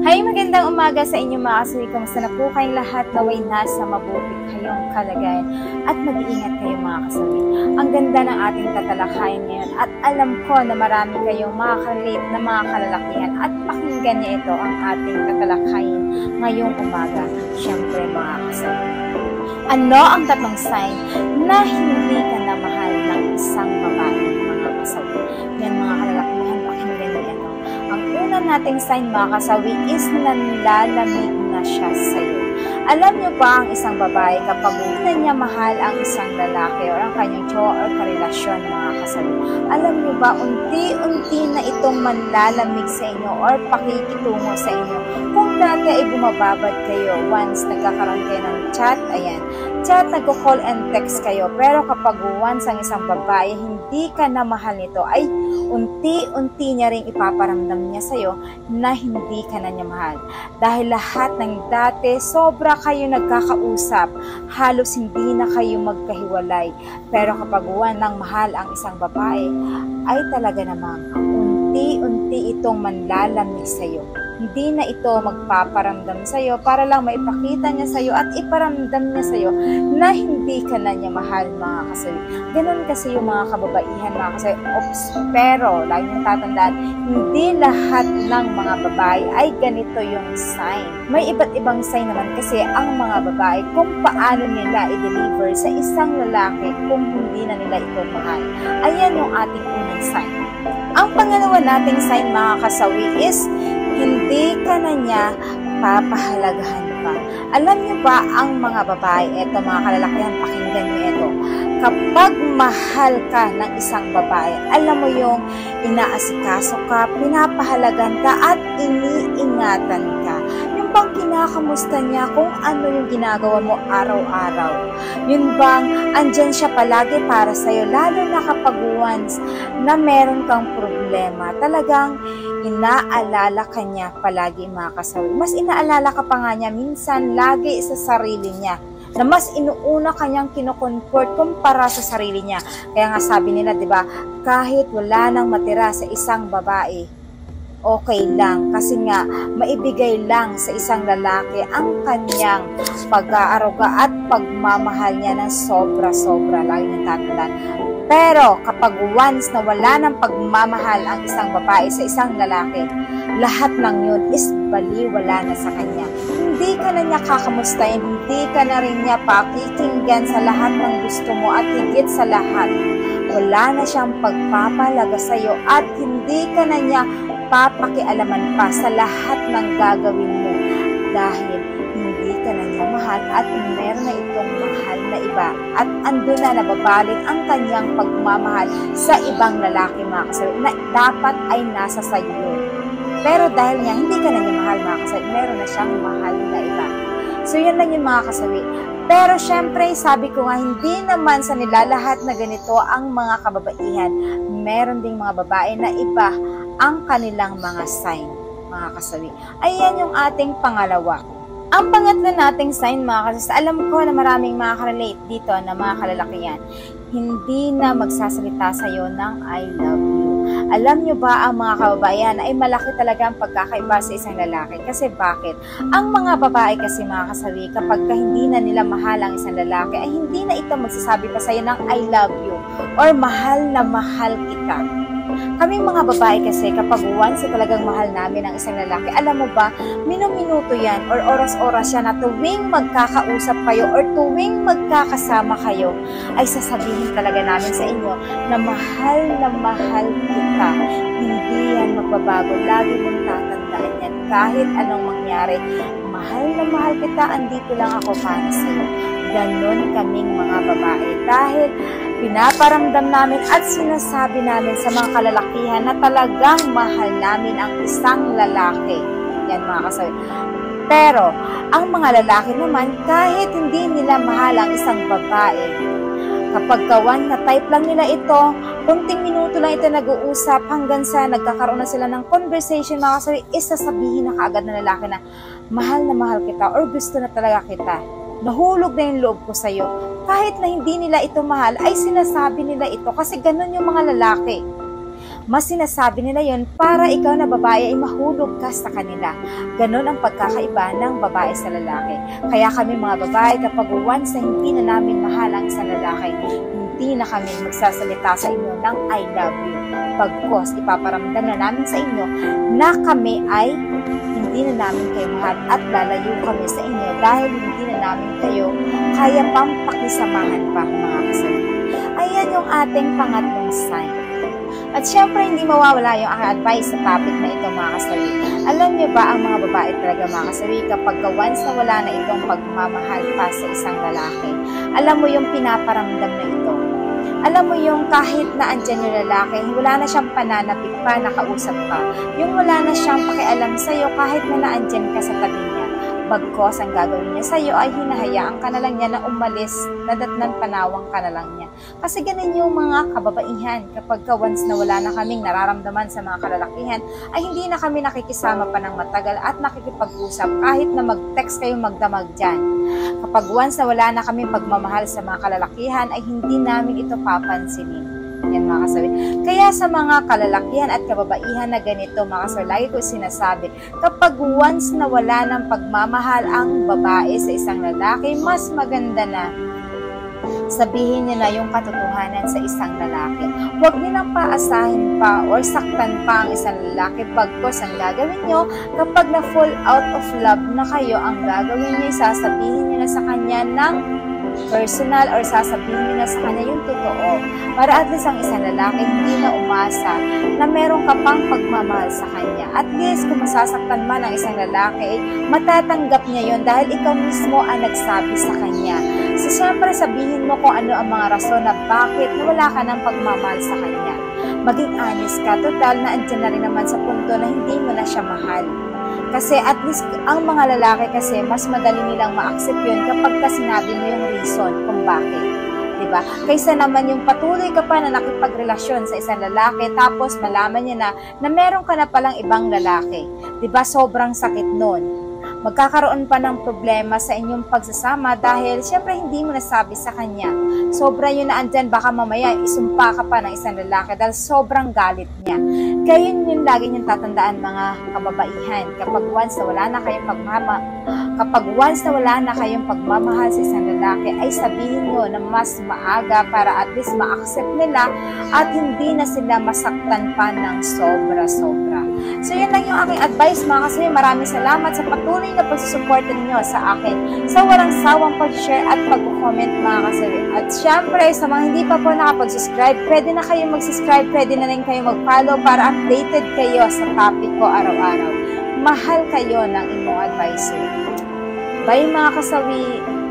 Hay, magandang umaga sa inyo mga kasawi. Kamusta na po kayong lahat? Naway nasa mabuti kayong kalagayan at mag-iingat kayo mga kasawi. Ang ganda ng ating tatalakayin ngayon at alam ko na marami kayong makaka-relate na mga kalalakihan at pakinggan niyo ito ang ating tatalakayin ngayong umaga. Siyempre mga kasawi, ano ang tatlong sign na hindi ka na mahal ng isang babae mga kasawi? Yan mga kalalakihan, pakinggan niyo ito. Ang una nating sign mga kasawi is nanlalamig na siya sa'yo. Alam niyo ba ang isang babae kapag na niya mahal ang isang lalaki o ang kanyang jowa o karelasyon mga kasawi? Alam niyo ba unti-unti na itong manlalamig sa inyo or pakikitungo sa inyo? Kung dati ay bumababad kayo once nagkakaroon kayo ng chat, ayan, chat, nagko-call and text kayo. Pero kapag once ang isang babae hindi ka na mahal nito, ay unti-unti niya ring ipaparamdam niya sa'yo na hindi ka na niya mahal. Dahil lahat ng dati, sobra kayo nagkakausap, halos hindi na kayo magkahiwalay. Pero kapag nang mahal ang isang babae, ay talaga namang unti-unti itong manlalamig sa'yo. Hindi na ito magpaparamdam sa'yo para lang maipakita niya sa'yo at iparamdam niya sa'yo na hindi ka na niya mahal mga kasawi. Ganun kasi yung mga kababaihan mga kasawi. Pero, lagi niyong tatandaan, hindi lahat ng mga babae ay ganito yung sign. May iba't ibang sign naman kasi ang mga babae kung paano nila i-deliver sa isang lalaki kung hindi na nila ito mahal. Ayan yung ating unang sign. Ang pangalawa nating sign mga kasawi is hindi ka na niya papahalagahan pa. Alam niyo ba ang mga babae, eto mga kalalakihan, pakinggan niyo ito. Kapag mahal ka ng isang babae, alam mo yung inaasikaso ka, pinapahalagan ka at iniingatan ka. Yung bang kinakamusta niya kung ano yung ginagawa mo araw-araw. Yun bang andyan siya palagi para sa'yo, lalo na kapag once na meron kang problema, talagang inaalala ka niya palagi mga kasawi. Mas inaalala ka pa nga niya minsan lagi sa sarili niya, na mas inuuna kanyang kino-comfort kumpara sa sarili niya. Kaya nga sabi nila, 'di ba, kahit wala nang matira sa isang babae, okay lang kasi nga maibigay lang sa isang lalaki ang kanyang pag-aaruga at pagmamahal niya ng sobra-sobra, lagi niyang tatandaan. Pero kapag once na wala ng pagmamahal ang isang babae sa isang lalaki, lahat ng yun is baliwala na sa kanya. Hindi ka na niya kakamustahin, hindi ka na rin niya pakikinggan sa lahat ng gusto mo at higit sa lahat, wala na siyang pagpapalaga sa iyo at hindi ka na niya papakialaman pa sa lahat ng gagawin mo dahil hindi ka na niya mahal at meron na itong mahal na iba at andun na nababalik ang kanyang pagmamahal sa ibang lalaki mga kasawi na dapat ay nasa sayo. Pero dahil niya hindi ka na niya mahal mga kasawi, meron na siyang mahal na iba. So yun lang yung mga kasawi. Pero syempre sabi ko nga, hindi naman sa nila lahat na ganito ang mga kababaihan. Meron ding mga babae na iba ang kanilang mga sign mga kasawi. Ayan yung ating pangalawa. Ang pangatlo nating sign mga kasawi, alam ko na maraming makaka-relate dito na mga kalalakihan, hindi na magsasalita sa'yo ng I love you. Alam nyo ba ang mga kababayan ay malaki talaga ang pagkakaiba sa isang lalaki? Kasi bakit? Ang mga babae kasi mga kasawi, kapag hindi na nila mahal ang isang lalaki, ay hindi na ito magsasabi pa sa'yo ng I love you or mahal na mahal kita. Kaming mga babae kasi kapag once talagang mahal namin ang isang lalaki, alam mo ba, minuminuto yan or oras-oras yan na tuwing magkakausap kayo or tuwing magkakasama kayo, ay sasabihin talaga namin sa inyo na mahal kita. Hindi yan magbabago. Lagi mong tatandaan yan. Kahit anong mangyari, mahal na mahal kita, andito lang ako para sa'yo. Ganon kaming mga babae. Dahil pinaparamdam namin at sinasabi namin sa mga kalalakihan na talagang mahal namin ang isang lalaki. Yan mga kasawi. Pero, ang mga lalaki naman, kahit hindi nila mahal ang isang babae, kapag kawan na type lang nila ito, kunting minuto lang ito nag-uusap hanggang sa nagkakaroon na sila ng conversation mga kasawi, isasabihin na kaagad ng lalaki na mahal kita or gusto na talaga kita. Nahulog na yung loob ko sa'yo. Kahit na hindi nila ito mahal, ay sinasabi nila ito kasi ganun yung mga lalaki. Mas sinasabi nila yon para ikaw na babae ay mahulog ka sa kanila. Ganon ang pagkakaiba ng babae sa lalaki. Kaya kami mga babae, kapag once na hindi na namin mahal ang isang lalaki, hindi na kami magsasalita sa inyo ng I love you. Pagkos, ipaparamdam na namin sa inyo na kami ay hindi na namin kayo mahal at lalayo kami sa inyo dahil hindi na namin kayo kaya pang pakisamahan pa, mga kasali. Ayan yung ating pangatlong sign. At syempre, hindi mawawala yung aking advice sa topic na ito, mga kasawi. Alam niyo ba, ang mga babae talaga, mga kasawi, kapag once na wala na itong pagmamahal pa sa isang lalaki, alam mo yung pinaparamdam na ito. Alam mo yung kahit na andyan yung lalaki, wala na siyang pananapit pa, nakausap pa. Yung wala na siyang pakialam sa'yo kahit na naandyan ka sa tabi niya. Bagkos, ang gagawin niya sa'yo ay hinahayaan ka na lang niya na umalis, nadatnan panawang ka na lang niya. Kasi ganun yung mga kababaihan. Kapag once na wala na kaming nararamdaman sa mga kalalakihan, ay hindi na kami nakikisama pa ng matagal at nakikipag-usap kahit na mag-text kayo magdamag dyan. Kapag once na wala na kaming pagmamahal sa mga kalalakihan, ay hindi namin ito papansinin. Yan, mga kasawi. Kaya sa mga kalalakihan at kababaihan na ganito, mga kasawi, lagi ko sinasabi, kapag once na wala ng pagmamahal ang babae sa isang lalaki, mas maganda na sabihin niya na yung katotohanan sa isang lalaki. Huwag niyo nang paasahin pa or saktan pa ang isang lalaki. Pagkos, ang gagawin niyo, kapag na fall out of love na kayo, ang gagawin niyo, sasabihin niyo na sa kanya ng personal or sasabihin nila sa kanya yung totoo para at least ang isang lalaki hindi na umasa na meron ka pang pagmamahal sa kanya. At least kung masasaktan man ang isang lalaki, matatanggap niya yon dahil ikaw mismo ang nagsabi sa kanya. So syempre sabihin mo kung ano ang mga rason na bakit wala ka ng pagmamahal sa kanya. Maging honest ka, total na andyan na rin naman sa punto na hindi mo na siya mahal. Kasi at least ang mga lalaki kasi mas madali nilang ma-accept yun kapag ka sinabi mo yung reason kung bakit. Diba? Kaysa naman yung patuloy ka pa na nakipagrelasyon sa isang lalaki tapos malaman niya na meron ka na palang ibang lalaki. Diba? Sobrang sakit nun. Magkakaroon pa ng problema sa inyong pagsasama dahil syempre hindi mo nasabi sa kanya. Sobra yun na andyan, baka mamaya isumpa ka pa ng isang lalaki dahil sobrang galit niya. Kaya yun yung lagi niyong tatandaan, mga kababaihan. Kapag once na wala na kayong pagmamahal sa isang lalaki, ay sabihin nyo na mas maaga para at least ma-accept nila at hindi na sila masaktan pa ng sobra-sobra. So yan lang yung aking advice, mga kasama. Maraming salamat sa patuloy na pagsusuporta niyo sa akin sa walang sawang pag-share at pag-comment, mga kasama. At syempre, sa mga hindi pa po nakapag-subscribe, pwede na kayong mag-subscribe, pwede na rin kayong mag-follow para updated kayo sa topic ko araw-araw. Mahal kayo ng inyong advisor. Bye, mga kasawi!